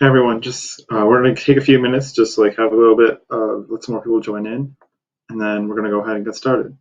Hey everyone, just we're gonna take a few minutes, just like have a little bit, let some more people join in, and then we're gonna go ahead and get started.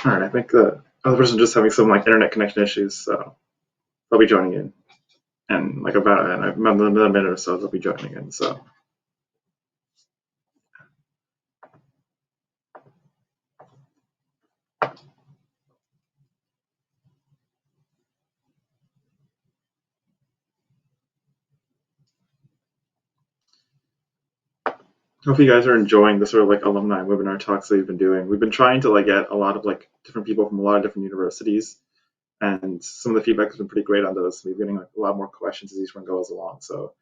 All right, I think the other person just having some like internet connection issues, so they'll be joining in, and like about another minute or so they'll be joining in. So, hope you guys are enjoying the sort of like alumni webinar talks that we've been doing. We've been trying to like get a lot of like different people from a lot of different universities, and some of the feedback has been pretty great on those. We're getting like a lot more questions as each one goes along. So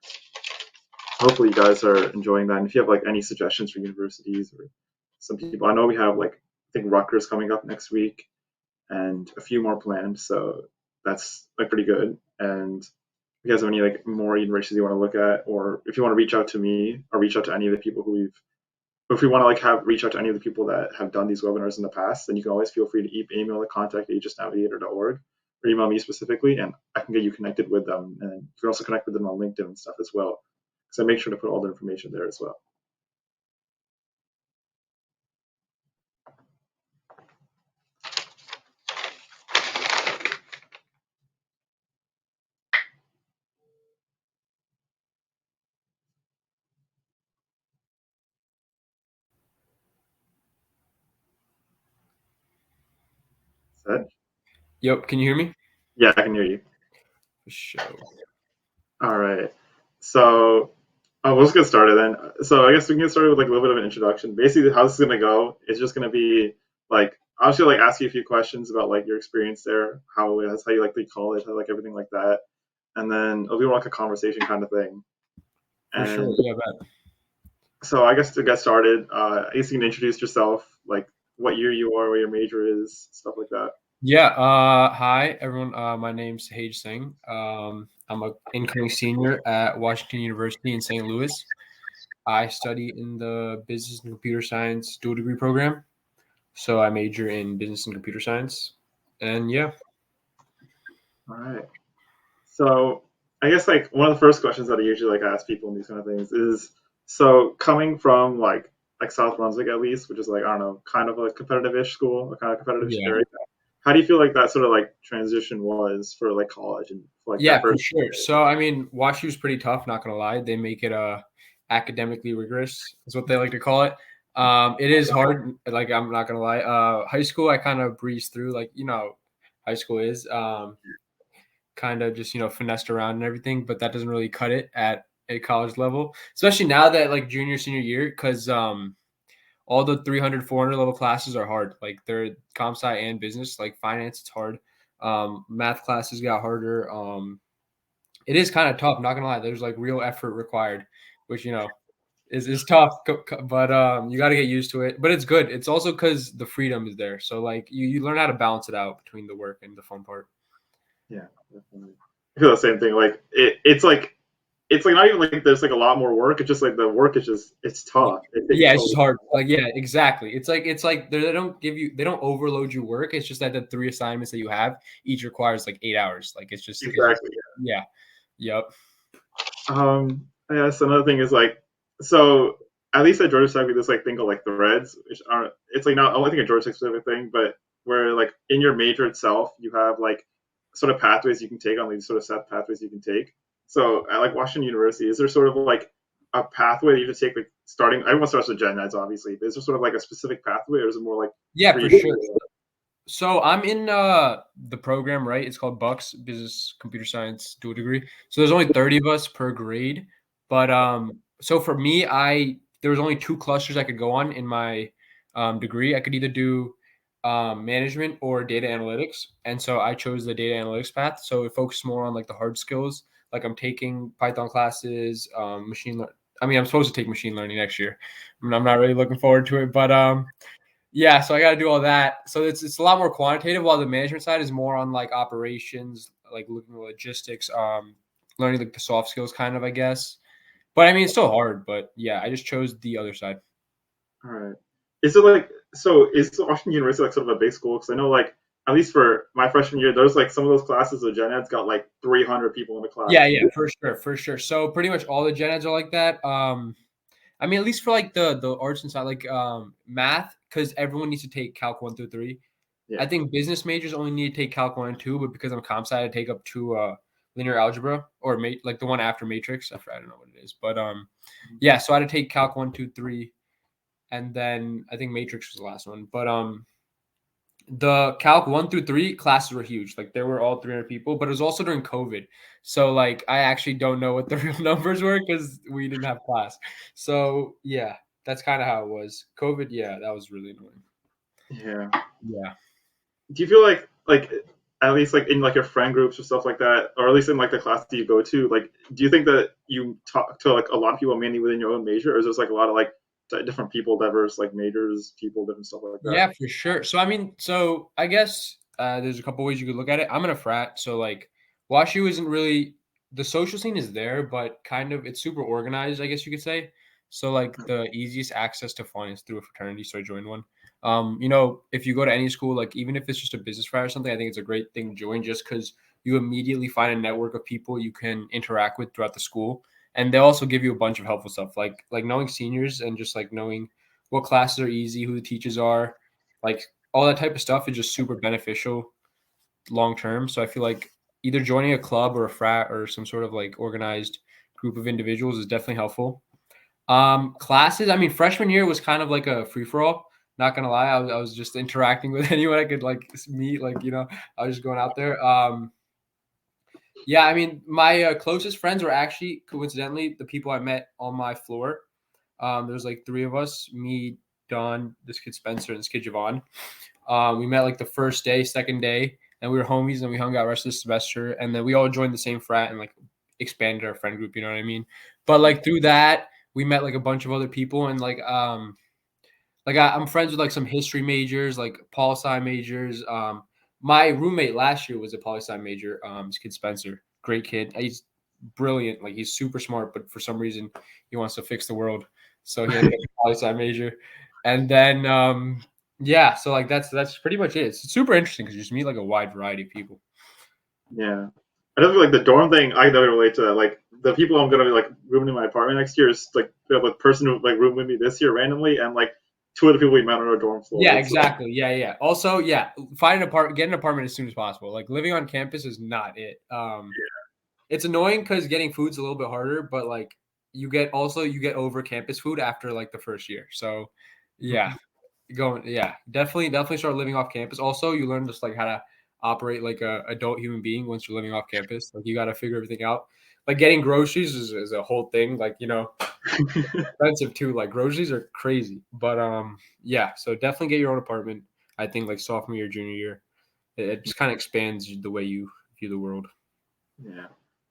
hopefully you guys are enjoying that. And if you have like any suggestions for universities or some people, I know we have like I think Rutgers coming up next week and a few more planned, so that's like pretty good. And if you guys have any like more universities you want to look at, or if you want to reach out to me or reach out to any of the people who we've, if we want to like have reach out to any of the people that have done these webinars in the past, then you can always feel free to email the contact@aegisnavigator.org or email me specifically, and I can get you connected with them. And you can also connect with them on LinkedIn and stuff as well. So make sure to put all the information there as well. Set? Yep, can you hear me? Yeah, I can hear you. For sure. All right. So let's get started then. So I guess we can get started with like a little bit of an introduction. Basically, how this is gonna go is just gonna be like I'll just like ask you a few questions about like your experience there, how it is, how you like the college, how like everything like that, and then it'll be more like a conversation kind of thing. For sure. And Yeah, bet. so I guess to get started, I guess you can introduce yourself, like what year you are, what your major is, stuff like that. Yeah, hi everyone. My name's Hage Singh. I'm a incoming senior at Washington University in St. Louis. I study in the Business and Computer Science dual degree program. So I major in Business and Computer Science. And yeah. All right. So I guess like one of the first questions that I usually like ask people in these kind of things is so coming from like South Brunswick at least, which is like I don't know, kind of a competitive-ish school, a kind of competitive Yeah. area. How do you feel like that sort of like transition was for like college and for, like Yeah, that for first sure. year? So I mean, WashU is pretty tough, not gonna lie. They make it academically rigorous, is what they like to call it. It is hard, like I'm not gonna lie. High school I kind of breezed through, like, high high school is. Kind of just finessed around and everything, but that doesn't really cut it at a college level, especially now that like junior senior year, because all the 300 400 level classes are hard. Like they're comp sci and business, like finance, it's hard. Math classes got harder. It is kind of tough, not gonna lie. There's like real effort required, which is tough, but you got to get used to it. But it's good. It's also because the freedom is there, so like you learn how to balance it out between the work and the fun part. Yeah, definitely. I feel the same thing. Like it's like not even like there's like a lot more work. It's just like the work is just it's tough. It Yeah, takes it's so just hard. Like, yeah, exactly. It's like they don't give you, they don't overload you work. It's just that the 3 assignments that you have each requires like 8 hours. Like it's exactly. yeah, yep, Yeah, so another thing is like, so at least at Georgia Tech, we just like think of like threads, which are, it's like not only think a Georgia Tech specific thing, but where like in your major itself, you have like sort of pathways you can take on these sort of set pathways you can take. So at like Washington University, is there sort of like a pathway that you just take, like starting, everyone starts with gen eds, obviously, but is there sort of like a specific pathway or is it more like yeah, free? for sure. So I'm in the program, right? It's called Bucks Business Computer Science Dual Degree. So there's only 30 of us per grade. But so for me, I there was only 2 clusters I could go on in my degree. I could either do management or data analytics. And so I chose the data analytics path. So it focused more on like the hard skills. Like I'm taking Python classes, machine learning. I mean, I'm supposed to take machine learning next year. I mean, I'm not really looking forward to it, but yeah, so I got to do all that. So it's a lot more quantitative, while the management side is more on like operations, like looking at logistics, learning like the soft skills, kind of, I guess. But I mean, it's still hard. But yeah, I just chose the other side. All right. Is it like, so is Washington University like sort of a big school? Because I know like at least for my freshman year, there's like some of those classes of gen eds got like 300 people in the class. Yeah, yeah, for sure, for sure. So pretty much all the gen eds are like that. I mean, at least for like the arts and side, like math, because everyone needs to take Calc 1 through 3. I Yeah. think business majors only need to take Calc 1 and 2, but because I'm comp sci, I take up to linear algebra, or like the one after matrix. I don't know what it is, but yeah. So I had to take Calc 1 2 3, and then I think matrix was the last one. But the Calc 1 through 3 classes were huge. Like there were all 300 people, but it was also during COVID. So like I actually don't know what the real numbers were because we didn't have class. So yeah, that's kind of how it was. COVID, yeah, that was really annoying. Yeah. Yeah. Do you feel like at least like in like your friend groups or stuff like that, or at least in like the class that you go to, like do you think that you talk to like a lot of people mainly within your own major, or is there like a lot of like different people, diverse like majors, people, different stuff like that? Yeah, for sure. So I mean, so I guess there's a couple ways you could look at it. I'm in a frat, so like WashU isn't really, the social scene is there, but kind of it's super organized, I guess you could say. So like the easiest access to fun is through a fraternity, so I joined one. If you go to any school, like even if it's just a business frat or something, I think it's a great thing to join just because you immediately find a network of people you can interact with throughout the school, and they also give you a bunch of helpful stuff, like knowing seniors and just like knowing what classes are easy, who the teachers are, like all that type of stuff is just super beneficial long term. So I feel like either joining a club or a frat or some sort of like organized group of individuals is definitely helpful. Classes, I mean, freshman year was kind of like a free for all. Not gonna lie, I was just interacting with anyone I could like meet. Like I was just going out there. Yeah, I mean, my closest friends were actually coincidentally the people I met on my floor. There's like 3 of us, me, Don, this kid Spencer, and this kid Javon. We met like the first day, second day, and we were homies, and we hung out rest of the semester, and then we all joined the same frat and like expanded our friend group. You know what I mean? But like through that, we met like a bunch of other people, and I'm friends with like some history majors, like poli sci majors. My roommate last year was a poli sci major. This kid Spencer, great kid. He's brilliant. Like he's super smart, but for some reason he wants to fix the world, so he ended up a poli sci major. And then yeah, so like that's pretty much it. It's super interesting because you just meet like a wide variety of people. Yeah. I don't feel like the dorm thing. I never relate to that. Like the people I'm gonna be like rooming in my apartment next year is like the person who like roomed with me this year randomly, and like 2 other people we met on our dorm floor. Yeah, It's like, exactly. Yeah, yeah. Also, yeah, find an apartment, get an apartment as soon as possible. Like living on campus is not it. It's annoying because getting food's a little bit harder, but like you get over campus food after like the first year. So yeah, definitely start living off campus. Also, you learn just like how to operate like a adult human being once you're living off campus. Like you got to figure everything out. Like getting groceries is a whole thing. Like expensive too. Like groceries are crazy. But yeah. So definitely get your own apartment. I think like sophomore year, junior year, it just kind of expands the way you view the world. Yeah.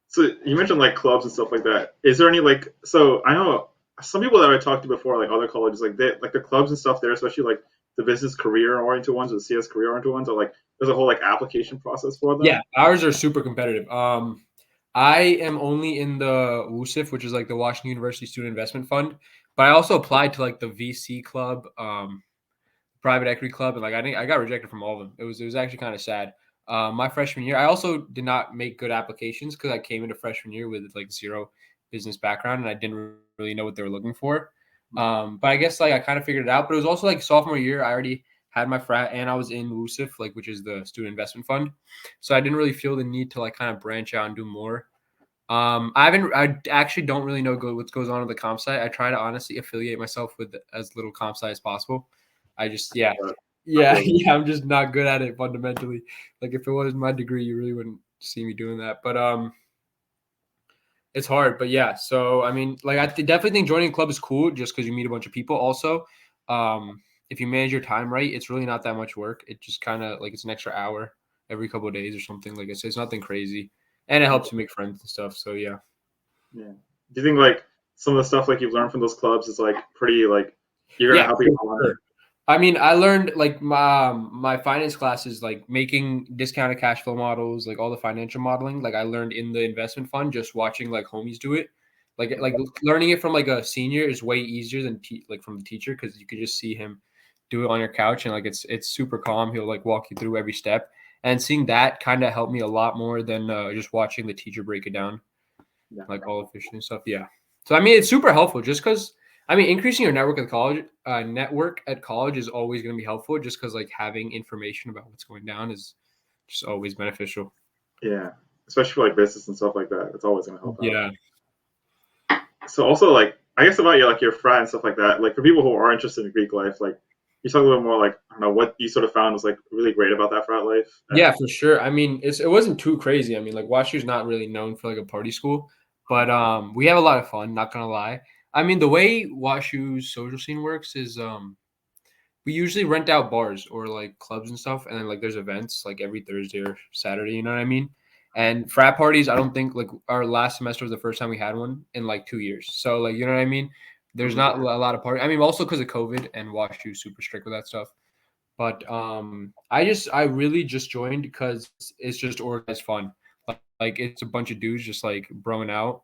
So you mentioned like clubs and stuff like that. Is there any like so I know some people that I talked to before, like other colleges, like they like the clubs and stuff there, especially like the business career oriented ones or the CS career oriented ones, are like there's a whole like application process for Yeah, them. ours are super competitive. I am only in the WUSIF, which is like the Washington University Student Investment Fund, but I also applied to like the VC club, private equity club, and like I got rejected from all of them. It was actually kind of sad. My freshman year, I also did not make good applications because I came into freshman year with like zero business background and I didn't really know what they were looking for. But I guess like I kind of figured it out. But it was also like sophomore year, I already had my frat and I was in WUSIF, like which is the student investment fund. So I didn't really feel the need to like kind of branch out and do more. I actually don't really know what goes on the comp site. I try to honestly affiliate myself with as little comp site as possible. I just, yeah, But I yeah, feel you. yeah. I'm just not good at it fundamentally. Like if it was my degree, you really wouldn't see me doing that. But it's hard. But yeah, so I mean, like definitely think joining a club is cool just because you meet a bunch of people. Also, if you manage your time right, it's really not that much work. It just kind of like it's an extra hour every couple of days or something. Like I said, it's nothing crazy, and it helps you make friends and stuff. So yeah. Yeah. Do you think like some of the stuff like you've learned from those clubs is like pretty like you're gonna Yeah, help you for on? sure. I mean, I learned like my finance classes, like making discounted cash flow models, like all the financial modeling. Like I learned in the investment fund, just watching like homies do it. Like learning it from like a senior is way easier than like from the teacher because you could just see him do it on your couch and like it's super calm. He'll like walk you through every step, and seeing that kind of helped me a lot more than just watching the teacher break it down Yeah. like all efficient and stuff. Yeah. So I mean, it's super helpful just because I mean, increasing your network at college is always going to be helpful just because like having information about what's going down is just always beneficial. Yeah. Especially for like business and stuff like that. It's always gonna help out. Yeah. So also like I guess about your like your frat and stuff like that. Like for people who are interested in Greek life, like you talk a little more like I don't know what you sort of found was like really great about that frat life. Yeah, And for sure. I mean, it wasn't too crazy. I mean, like WashU's not really known for like a party school, but we have a lot of fun, not gonna lie. I mean, the way WashU's social scene works is we usually rent out bars or like clubs and stuff, and then like there's events like every Thursday or Saturday. You know what I mean? And frat parties, I don't think like our last semester was the first time we had one in like 2 years. So like you know what I mean? There's Mhm. not a lot of party. I mean, also because of COVID and WashU super strict with that stuff. But I really just joined because it's just organized fun. Like it's a bunch of dudes just like broing out.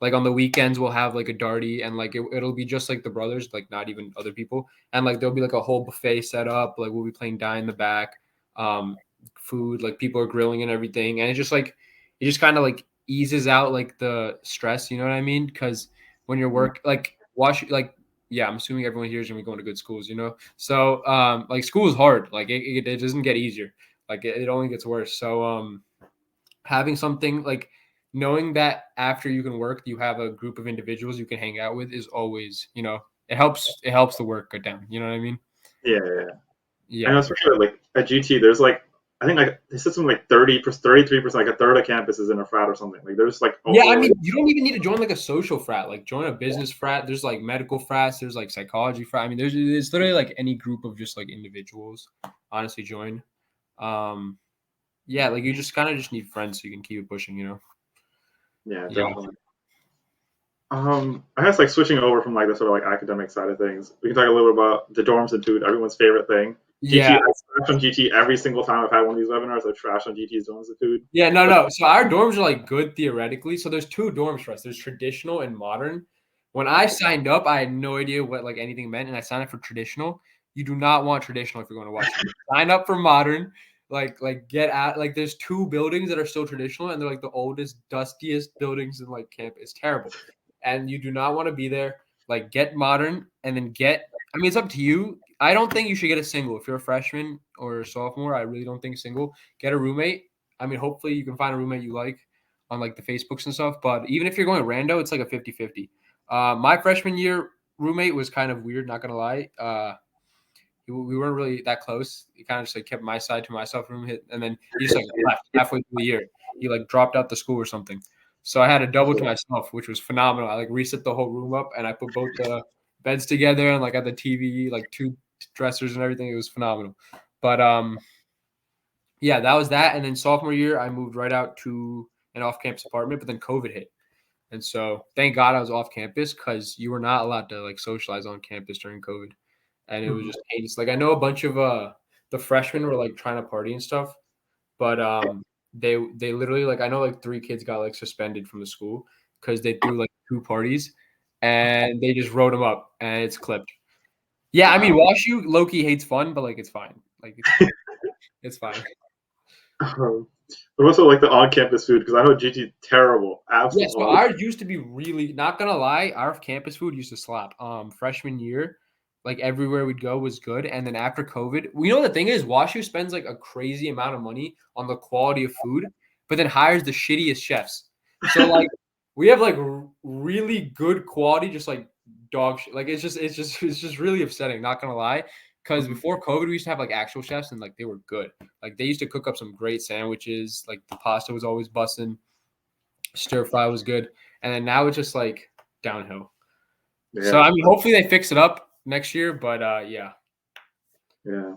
Like on the weekends we'll have like a darty and like it'll be just like the brothers, like not even other people. And like there'll be like a whole buffet set up. Like we'll be playing die in the back. Um, food, like people are grilling and everything. And it's just like it just kind of like eases out like the stress, you know what I mean? Because when you're Mhm. work like watch like yeah, I'm assuming everyone here is gonna be going to good schools, you know. So like school is hard. Like it doesn't get easier. Like it only gets worse. So having something like knowing that after you can work, you have a group of individuals you can hang out with is always, you know, it helps the work go down. You know what I mean? Yeah, yeah, yeah. I Yeah. know especially like at GT, there's like I think like they said something like 33%, like a third of campus is in a frat or something. Like there's like Yeah, I over like mean, you don't even need to join like a social frat. Like join a business frat. There's like medical frats. There's like psychology frat. I mean, there's literally like any group of just like individuals. Honestly, join. Um, yeah, like you just kind of just need friends so you can keep it pushing. You know. yeah, Yeah. definitely. I guess like switching over from like the sort of like academic side of things, we can talk a little bit about the dorms and food, everyone's favorite thing. GT, Yeah. I trash on GT every single time I've had one of these webinars. I trash on GT's dorms and food. Yeah, no, But no. So our dorms are like good theoretically. So there's two dorms for us. There's traditional and modern. When I signed up, I had no idea what like anything meant, and I signed up for traditional. You do not want traditional if you're going to watch. Sign up for modern. Like get out. Like there's two buildings that are still traditional, and they're like the oldest, dustiest buildings in like campus. It's terrible, and you do not want to be there. Like get modern, and then get. I mean, it's up to you. I don't think you should get a single if you're a freshman or a sophomore. I really don't think single. Get a roommate. I mean, hopefully you can find a roommate you like on like the Facebooks and stuff. But even if you're going rando, it's like a 50-50. My freshman year roommate was kind of weird, not gonna lie. we weren't really that close. He kind of just like kept my side to myself room, and then he just like left halfway through the year. He like dropped out the school or something. So I had a double to myself, which was phenomenal. I like reset the whole room up, and I put both the beds together and like at the TV, like 2 dressers and everything. It was phenomenal. But yeah, that was that. And then sophomore year, I moved right out to an off-campus apartment, but then COVID hit. And so thank God I was off campus because you were not allowed to like socialize on campus during COVID. And it was just heinous. Like I know a bunch of the freshmen were like trying to party and stuff, but they literally like I know like 3 kids got like suspended from the school because they threw like 2 parties and they just wrote them up and it's clipped. Yeah, I mean WashU low-key hates fun, but like it's fine. Like it's fine. But also like the on-campus food because I know GT terrible, Yeah, absolutely so awful. ours used to be really not gonna lie, our campus food used to slap. Freshman year, like everywhere we'd go was good. And then after COVID, we know the thing is WashU spends like a crazy amount of money on the quality of food, but then hires the shittiest chefs. So like we have like really good quality, just like dog shit. Like it's just really upsetting, not gonna lie. Because before COVID, we used to have like actual chefs and like they were good. Like they used to cook up some great sandwiches. Like the pasta was always busting. Stir fry was good, and then now it's just like downhill. So Yeah, I mean, hopefully they fix it up next year. But yeah, yeah.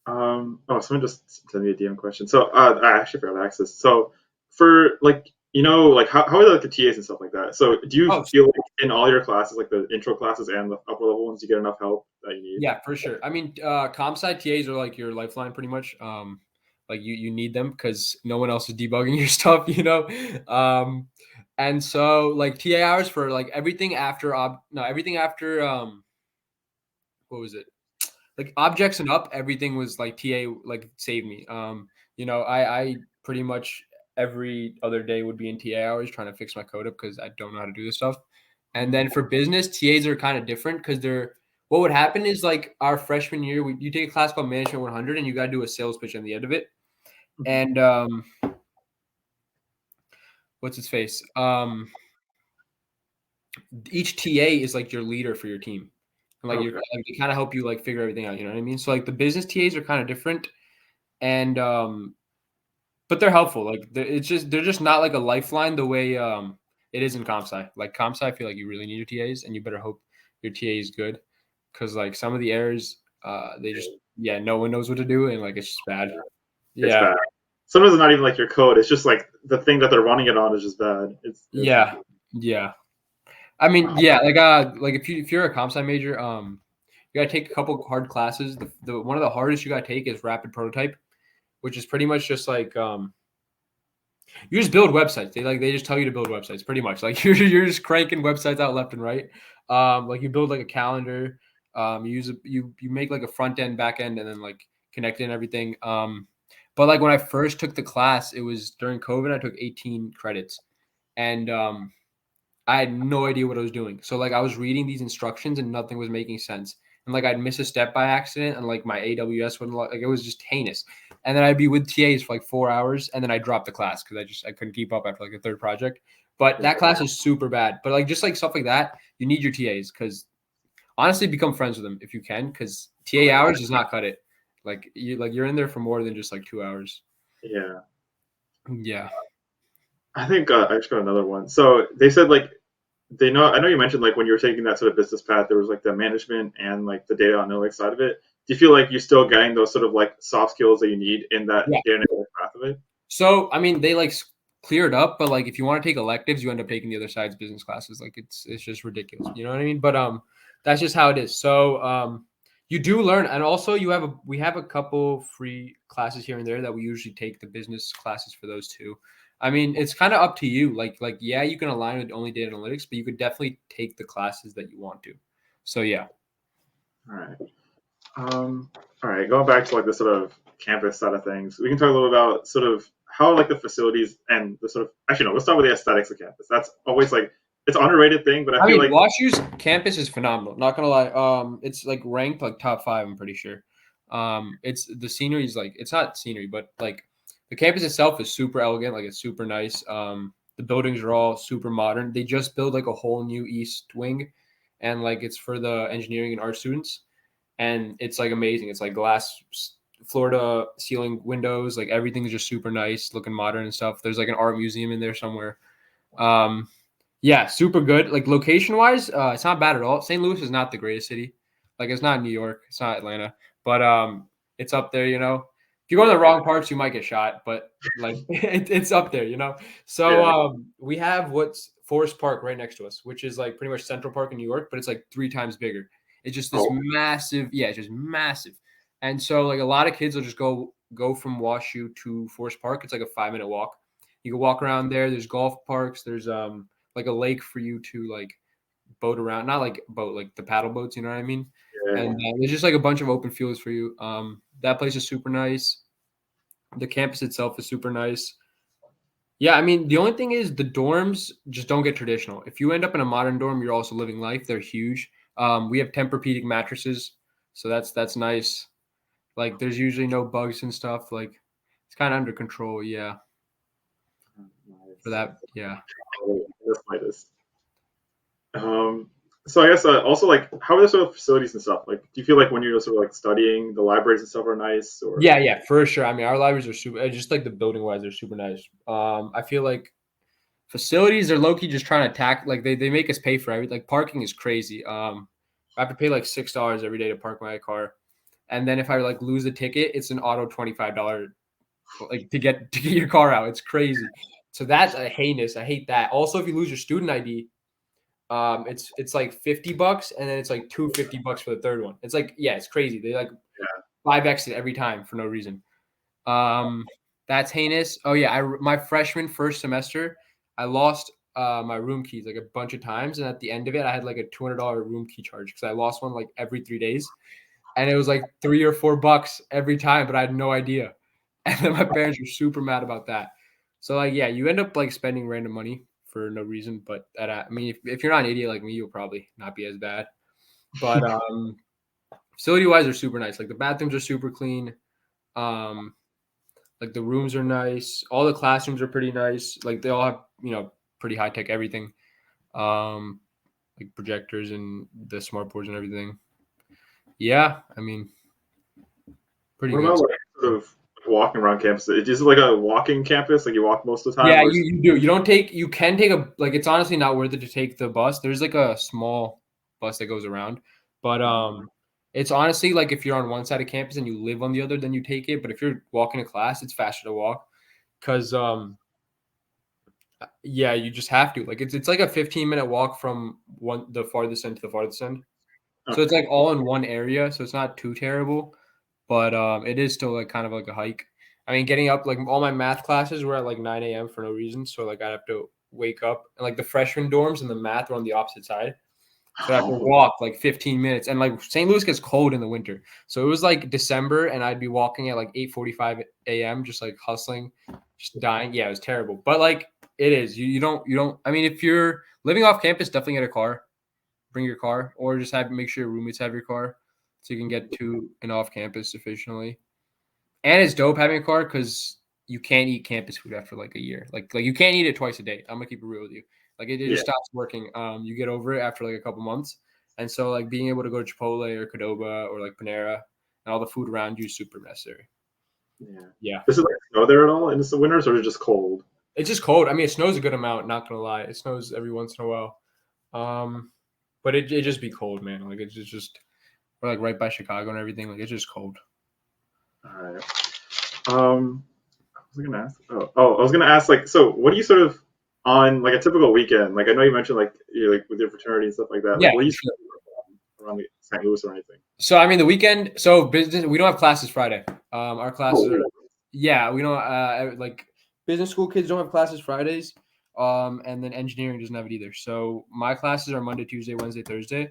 Oh, someone just sent me a DM question. So, I actually forgot to ask this. So, for like, like how are like the TAs and stuff like that? So, do you oh feel like in all your classes, like the intro classes and the upper level ones, you get enough help that you need? yeah, for sure. I mean, comp sci TAs are like your lifeline, pretty much. Like you need them because no one else is debugging your stuff, and so like TA hours for like everything after everything after what was it? Like objects and up, everything was like TA like saved me. I pretty much every other day would be in TA hours trying to fix my code up because I don't know how to do this stuff. And then for business, TAs are kind of different because they're what would happen is like our freshman year, you take a class called Management 100 and you got to do a sales pitch on the end of it. And what's its face? Each TA is like your leader for your team. And like Okay. they kind of help you like figure everything out, you know what I mean? So like the business TAs are kind of different. And but they're helpful. Like they're just not like a lifeline the way it is in comp sci. Like comp sci, I feel like you really need your TAs, and you better hope your TA is good, because like some of the errors, they just no one knows what to do, and like it's just bad. It's Yeah, bad. Sometimes it's not even like your code. It's just like the thing that they're running it on is just bad. It's yeah, yeah. I mean, yeah, like if you're a comp sci major, you gotta take a couple hard classes. The one of the hardest you gotta take is rapid prototype, which is pretty much just like you just build websites. They just tell you to build websites pretty much. Like you're just cranking websites out left and right. Like you build like a calendar. You make like a front end, back end, and then like connect it and everything. But like when I first took the class, it was during COVID. I took 18 credits, and I had no idea what I was doing. So like I was reading these instructions and nothing was making sense. And like I'd miss a step by accident and like my AWS wouldn't like it was just heinous. And then I'd be with TAs for like 4 hours and then I dropped the class because I couldn't keep up after like the third project. But that class is super bad. But like just like stuff like that, you need your TAs because honestly become friends with them if you can, because TA hours does not cut it. You're in there for more than just like 2 hours. yeah. Yeah. I think I just got another one. So they said like they know. I know you mentioned like when you were taking that sort of business path, there was like the management and like the data analytics side of it. Do you feel like you're still getting those sort of like soft skills that you need in that Yeah. data analytics path of it? So, I mean, they like clear it up, but like if you want to take electives, you end up taking the other side's business classes. Like it's just ridiculous. You know what I mean? But that's just how it is. So you do learn, and also we have a couple free classes here and there that we usually take the business classes for those too. I mean, it's kind of up to you. Like yeah, you can align with only data analytics, but you could definitely take the classes that you want to. So yeah. All right. Um, all right, going back to like the sort of campus side of things, we can talk a little about sort of how like the facilities and the sort of actually no, let's start with the aesthetics of campus. That's always like it's an underrated thing, but I I feel mean, like WashU's campus is phenomenal. Not gonna lie. It's like ranked like top 5. I'm pretty sure. It's the scenery is like it's not scenery, but like the campus itself is super elegant. Like it's super nice. The buildings are all super modern. They just built like a whole new east wing, and like it's for the engineering and art students. and it's like amazing. It's like glass floor to ceiling windows, like everything's just super nice, looking modern and stuff. There's like an art museum in there somewhere. Um, yeah, super good. Like location wise, it's not bad at all. St. Louis is not the greatest city. Like it's not New York, it's not Atlanta, but it's up there. You know, if you go to the Yeah. wrong parts, you might get shot. But like it's up there. You know. So Yeah. we have what's Forest Park right next to us, which is like pretty much Central Park in New York, but it's like 3 times bigger. It's just this Oh, massive, yeah, it's just massive. And so like a lot of kids will just go from WashU to Forest Park. It's like a 5 minute walk. You can walk around there. There's golf parks. There's like a lake for you to like boat around, not like boat, like the paddle boats, you know what I mean? yeah. And there's just like a bunch of open fields for you. That place is super nice. The campus itself is super nice. Yeah, I mean, the only thing is the dorms just don't get traditional. If you end up in a modern dorm, you're also living life. They're huge. We have Tempur-Pedic mattresses, so that's nice. Like, there's usually no bugs and stuff. Like, it's kind of under control. Yeah, for Nice. that. Yeah. The slightest. Um, so I guess also like how are the sort of facilities and stuff? Like, do you feel like when you're sort of like studying, the libraries and stuff are nice, or Yeah, yeah, for sure. I mean, our libraries are super. Just like the building wise, they're super nice. I feel like facilities are low key just trying to attack. Like they make us pay for everything. Like parking is crazy. I have to pay like $6 every day to park my car, and then if I like lose a ticket, it's an auto $25 like to get your car out. It's crazy. So that's a heinous. I hate that. Also, if you lose your student ID, it's like $50, and then it's like $250 for the third one. It's like yeah, it's crazy. They like yeah. 5x it every time for no reason. Um, that's heinous. Oh yeah, my freshman first semester, I lost my room keys like a bunch of times, and at the end of it, I had like a $200 room key charge because I lost one like every 3 days, and it was like $3 or $4 every time, but I had no idea, and then my parents were super mad about that. So like yeah, you end up like spending random money for no reason, but that I mean, if you're not an idiot like me, you'll probably not be as bad. But facility wise, they're super nice. Like the bathrooms are super clean. Um, like the rooms are nice. All the classrooms are pretty nice. Like they all have, pretty high tech everything. Um, like projectors and the smart boards and everything. Yeah, I mean, pretty What good. about like sort of walking around campus? Is it like a walking campus? Like you walk most of the time, Yeah, or you, is you do. You can take like it's honestly not worth it to take the bus. There's like a small bus that goes around, but it's honestly like if you're on one side of campus and you live on the other, then you take it. But if you're walking to class, it's faster to walk because yeah, you just have to. Like it's like a 15-minute walk from the farthest end to the farthest end. So it's okay? like all in one area, so it's not too terrible, but it is still like kind of like a hike. I mean, getting up like all my math classes were at like 9 a.m. for no reason, so like I have to wake up and like the freshman dorms and the math are on the opposite side. So I have to Oh, walk like 15 minutes. And like St. Louis gets cold in the winter. So it was like December and I'd be walking at like 8:45 a.m. just like hustling, just dying. Yeah, it was terrible. But like it is. You don't I mean if you're living off campus, definitely get a car. Bring your car or just have make sure your roommates have your car so you can get to and off campus efficiently. And it's dope having a car because you can't eat campus food after like a year. Like you can't eat it twice a day. I'm gonna keep it real with you. Like it yeah, just stops working. You get over it after like a couple months. And so like being able to go to Chipotle or Qdoba or like Panera and all the food around you is super necessary. yeah. Yeah. Does it like snow there at all in the winters, or is it just cold? It's just cold. I mean, it snows a good amount, not gonna lie. It snows every once in a while. Um, but it just be cold, man. Like it's just we're like right by Chicago and everything. Like it's just cold. All right. What was I gonna ask? I was gonna ask like, so what do you sort of on like a typical weekend? Like I know you mentioned like you like with your fraternity and stuff like that. Yeah, Like what do for you sure. around the St. Louis or anything? So I mean the weekend. So business. We don't have classes Friday. Our Oh, classes are. really? Yeah, we don't. Like business school kids don't have classes Fridays. And then engineering doesn't have it either. So my classes are Monday, Tuesday, Wednesday, Thursday.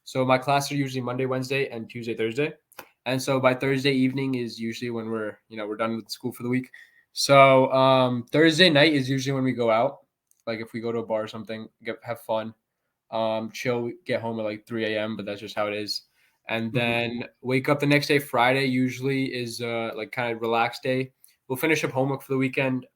So my classes are usually Monday, Wednesday, and Tuesday, Thursday. And so by Thursday evening is usually when we're done with school for the week. So Thursday night is usually when we go out. Like if we go to a bar or something, have fun, chill, get home at like 3 a.m. But that's just how it is. And Mhm. then wake up the next day. Friday usually is like kind of relaxed day. We'll finish up homework for the weekend.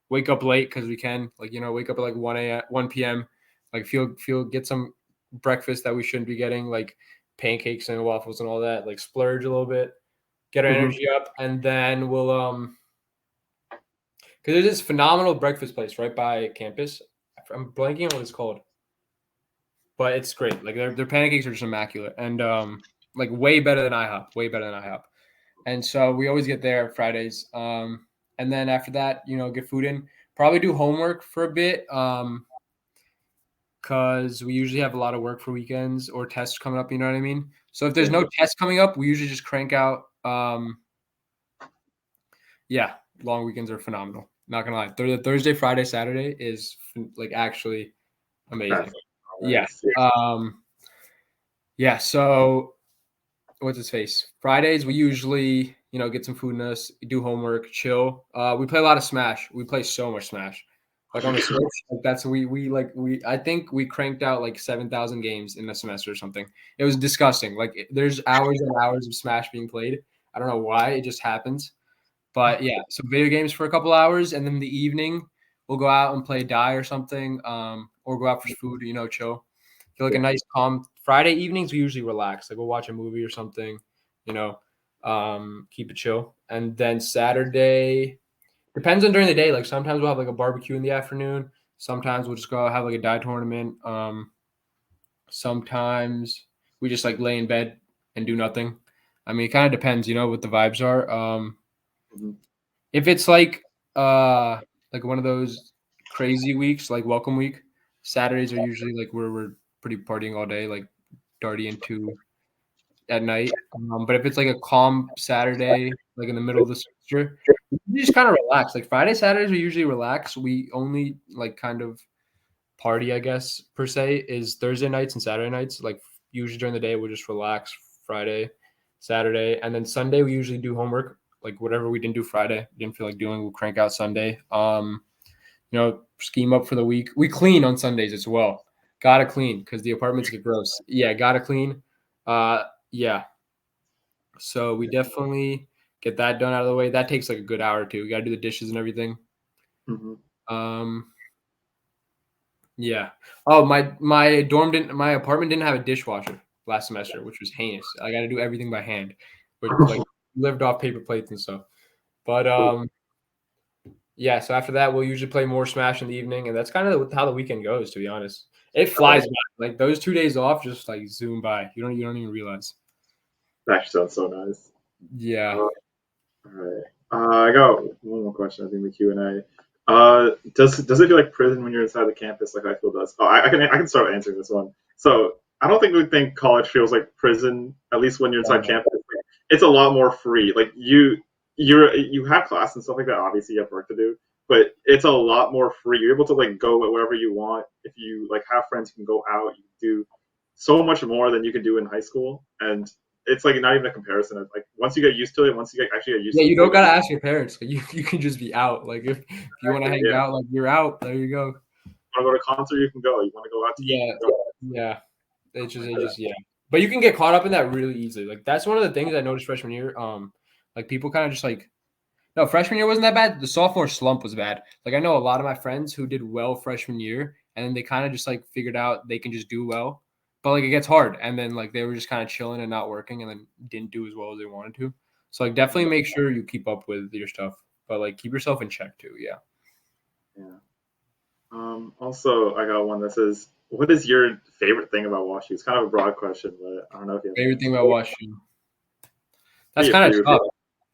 Wake up late because we can. Like wake up at like 1 p.m. Like feel get some breakfast that we shouldn't be getting. Like pancakes and waffles and all that, like splurge a little bit, get our Hmm. energy up, and then we'll because there's this phenomenal breakfast place right by campus. I'm blanking on what it's called, but it's great. Like their pancakes are just immaculate and like way better than IHOP, way better than IHOP. And so we always get there Fridays. And then after that, get food in. Probably do homework for a bit. Because we usually have a lot of work for weekends or tests coming up. You know what I mean? So if there's Yeah. no tests coming up, we usually just crank out. Yeah, long weekends are phenomenal. Not gonna lie, Thursday, Friday, Saturday is like actually That's amazing. Yeah. nice. Yeah. Yeah. So what's his face? Fridays we usually get some food in us, do homework, chill. We play a lot of Smash. We play so much Smash, like on the Switch. Like that's we I think we cranked out like 7,000 games in a semester or something. It was disgusting. Like there's hours and hours of Smash being played. I don't know why it just happens, but yeah. So video games for a couple hours, and then the evening we'll go out and play Die or something, or go out for food. Chill. Feel like a Yeah. nice calm Friday evenings. We usually relax, like we'll watch a movie or something, you know, keep it chill. And then Saturday depends on during the day. Like sometimes we'll have like a barbecue in the afternoon. Sometimes we'll just go have like a die tournament. Sometimes we just like lay in bed and do nothing. I mean, it kind of depends, what the vibes are. Mhm. If it's like one of those crazy weeks, like welcome week, Saturdays are usually like where we're pretty partying all day, like darty into at night. But if it's like a calm Saturday, like in the middle of the semester, we just kind of relax. Like Friday, Saturdays are usually relax. We only like kind of party, I guess, per se, is Thursday nights and Saturday nights. Like usually during the day, we'll just relax Friday, Saturday, and then Sunday we usually do homework. Like whatever we didn't do Friday, didn't feel like doing, we'll crank out Sunday. Scheme up for the week. We clean on Sundays as well. Gotta clean because the apartments get gross. Yeah, gotta clean. Yeah. So we definitely get that done out of the way. That takes like a good hour or two. We gotta do the dishes and everything. Mhm. Um, Yeah. Oh, my apartment didn't have a dishwasher last semester, which was heinous. I got to do everything by hand, which like lived off paper plates and stuff. But yeah. So after that, we'll usually play more Smash in the evening, and that's kind of how the weekend goes. To be honest, it Oh, flies by. Like those 2 days off just like zoom by. You don't even realize. that actually sounds so nice. Yeah. All right. I got one more question. I think the Q and A. Does it feel like prison when you're inside the campus, like high school does? Oh, I can start answering this one. So I don't think we think college feels like prison. At least when you're inside campus, it's a lot more free. Like you have class and stuff like that. Obviously, you have work to do, but it's a lot more free. You're able to like go wherever you want. If you like have friends, you can go out. You can do so much more than you could do in high school, and it's like not even a comparison. Of like once you get used to it, once you actually get used Yeah, to the you don't freedom. gotta ask your parents. Like, you can just be out. Like if you want to Exactly. hang Yeah. out, like you're out. There you go. Want to go to a concert, you can go. You want to go out to eat, you Yeah, can go. yeah. Like Yeah. But you can get caught up in that really easily. Like that's one of the things I noticed freshman year. Like people kind of just like no, freshman year wasn't that bad. The sophomore slump was bad. Like I know a lot of my friends who did well freshman year, and then they kind of just like figured out they can just do well. But like it gets hard, and then like they were just kind of chilling and not working, and then didn't do as well as they wanted to. So like definitely make sure you keep up with your stuff, but like keep yourself in check too. Yeah. yeah. Also, I got one that says, "What is your favorite thing about WashU?" It's kind of a broad question, but I don't know if you have an Favorite thing answer. about Washington. That's Be a kind of few. If tough. you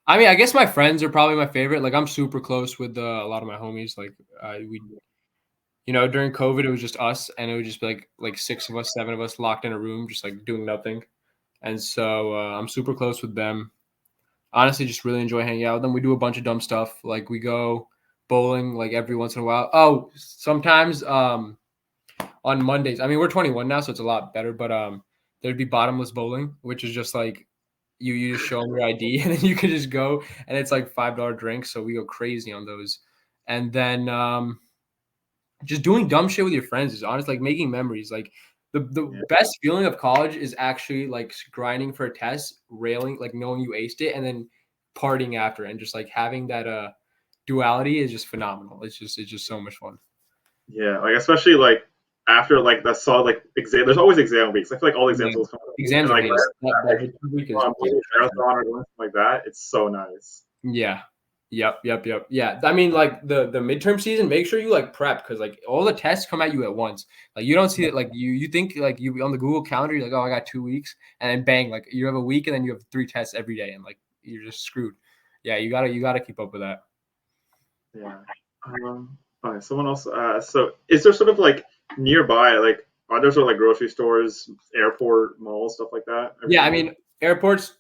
I mean, I guess my friends are probably my favorite. Like I'm super close with a lot of my homies. Like we during COVID, it was just us, and it would just be like six of us, seven of us locked in a room, just like doing nothing. And so I'm super close with them. Honestly, just really enjoy hanging out with them. We do a bunch of dumb stuff, like we go bowling like every once in a while. Oh, sometimes on Mondays. I mean, we're 21 now, so it's a lot better. But there'd be bottomless bowling, which is just like you just show them your ID, and then you can just go, and it's like $5 drinks. So we go crazy on those, and then just doing dumb shit with your friends is honest, like making memories. Like the yeah, best feeling of college is actually like grinding for a test, railing, like knowing you aced it, and then partying after, and just like having that duality is just phenomenal. It's just so much fun. yeah, like especially like after like that solid like exam. There's always exam weeks. I feel like all exams Yeah. will come up. Exams And are like heinous. That midterm week is marathon or something like that. It's so nice. yeah. Yep. Yeah. I mean, like the midterm season, make sure you like prep because like all the tests come at you at once. Like you don't see it like you think like you on the Google Calendar, you're like, oh, I got 2 weeks, and then bang, like you have a week and then you have 3 tests every day, and like you're just screwed. Yeah, you gotta keep up with that. Yeah. Okay, someone else. So is there sort of like nearby, like are there sort of like grocery stores, airport, malls, stuff like that? Yeah, I Everything. mean, airport's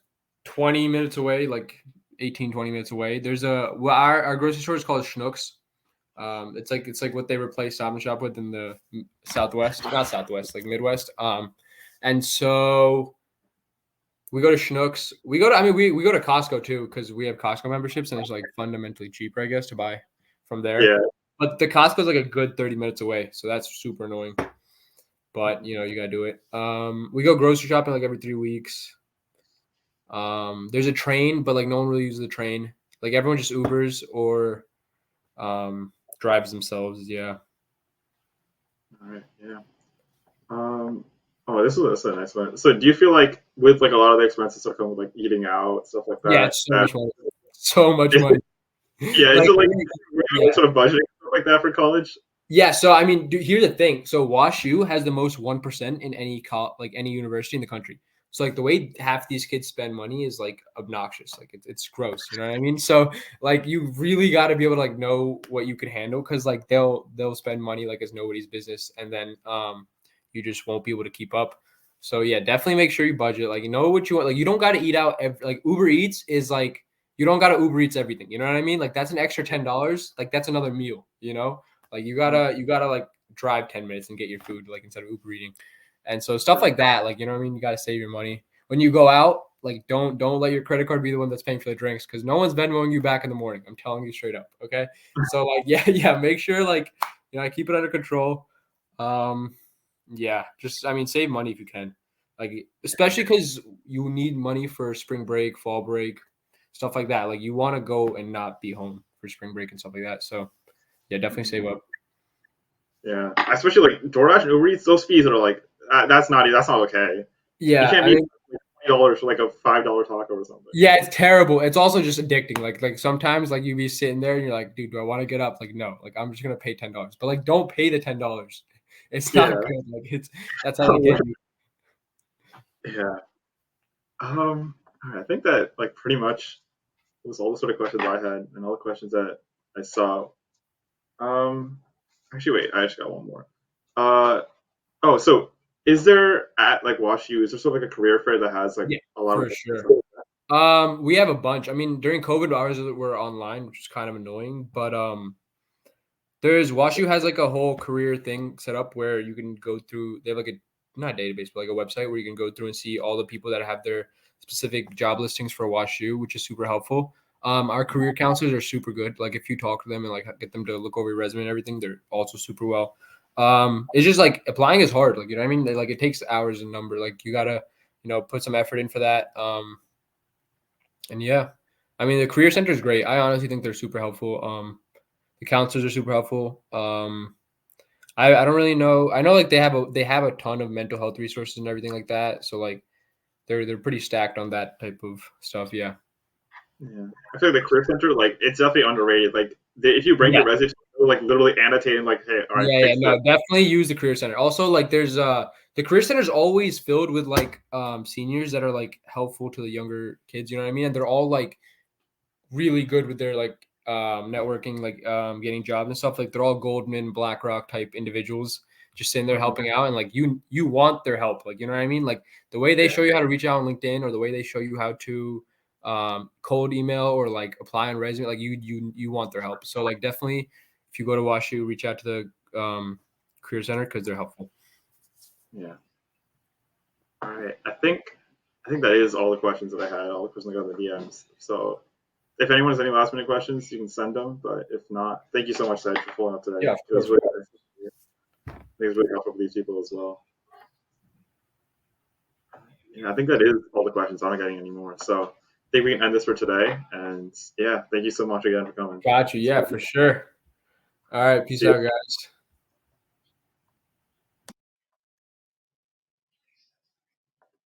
20 minutes away, like 18, 20 minutes away. There's our grocery store is called Schnucks. It's like what they replaced Stop and Shop with in the Southwest, not Southwest, like Midwest. And so we go to Schnucks. We go to Costco too because we have Costco memberships and it's like fundamentally cheaper, I guess, to buy from there. Yeah. But the Costco's like a good 30 minutes away, so that's super annoying. But you gotta do it. We go grocery shopping like every 3 weeks. There's a train, but like no one really uses the train. Like everyone just Ubers or drives themselves. Yeah. All right. Yeah. Oh, this is a nice one. So do you feel like with like a lot of the expenses that come with like eating out, stuff like Yeah, that, it's so that much money. So much money. yeah, is Like, it like yeah. sort of budgeting stuff like that for college? Yeah, so I mean, here's the thing. So WashU has the most 1% in like any university in the country. So like the way half these kids spend money is like obnoxious. Like it's gross. You know what I mean? So like you really got to be able to like know what you can handle because like they'll spend money like it's nobody's business, and then you just won't be able to keep up. So yeah, definitely make sure you budget. Like you know what you want. Like you don't got to eat out. Like Uber Eats is like you don't got to Uber Eats everything. You know what I mean? Like that's an extra $10. Like that's another meal. You know. Like you gotta like drive 10 minutes and get your food like instead of Uber eating. And so stuff like that, like you know what I mean? You gotta save your money. When you go out, like don't let your credit card be the one that's paying for the drinks because no one's Venmoing you back in the morning. I'm telling you straight up. Okay. So like yeah, make sure like keep it under control. Um yeah, just I mean save money if you can. Like especially because you need money for spring break, fall break, stuff like that. Like you want to go and not be home for spring break and stuff like that. So yeah, definitely save up. Yeah, especially like DoorDash and Uber Eats, those fees are like that's not okay. You Yeah, can't I be mean, $20 for like a $5 taco or something. yeah, it's terrible. It's also just addicting. Like sometimes like you be sitting there and you're like, dude, do I want to get up? Like, no, like I'm just gonna pay $10. But like don't pay the $10. It's not Yeah. good. Like that's how they get you. Yeah. I think that like pretty much was all the sort of questions I had and all the questions that I saw. Um, Actually, wait, I just got one more. Uh, oh, so is there at like WashU, is there sort of like a career fair that has like Yeah, a lot of for sure. We have a bunch. I mean, during COVID, ours were online, which is kind of annoying. But there's WashU has like a whole career thing set up where you can go through. They have like a not a database, but like a website where you can go through and see all the people that have their specific job listings for WashU, which is super helpful. Our career counselors are super good. Like if you talk to them and like get them to look over your resume and everything, they're also super well. It's just like applying is hard. Like you know what I mean? Like it takes hours and number. Like you gotta put some effort in for that. And yeah, I mean the career center is great. I honestly think they're super helpful. The counselors are super helpful. I don't really know. I know like they have a ton of mental health resources and everything like that. So like they're pretty stacked on that type of stuff. Yeah. Yeah, I feel like the career center, like it's definitely underrated. Like if you bring Yeah. your resume, they'll, like literally annotating, like, hey, all right, Yeah. fix this. No, definitely use the career center. Also, like there's the career center is always filled with like seniors that are like helpful to the younger kids. You know what I mean? And they're all like really good with their like networking, like getting jobs and stuff. Like they're all Goldman, BlackRock type individuals just sitting there helping out, and like you want their help. Like you know what I mean? Like the way they Yeah, show you how to reach out on LinkedIn, or the way they show you how to cold email or like apply on resume, like you want their help. So like definitely if you go to WashU, reach out to the career center because they're helpful. yeah. All right, I think that is all the questions that I had. All the questions I got in the DMs. So if anyone has any last minute questions, you can send them. But if not, thank you so much, Ted, for pulling up today. Yeah, of It was course. really nice. I think it was really helpful for these people as well. Yeah, I think that is all the questions. I'm not getting any more. So I think we can end this for today. And yeah, thank you so much again for coming. Got you. Yeah, for sure. All right. Peace See you. out, guys.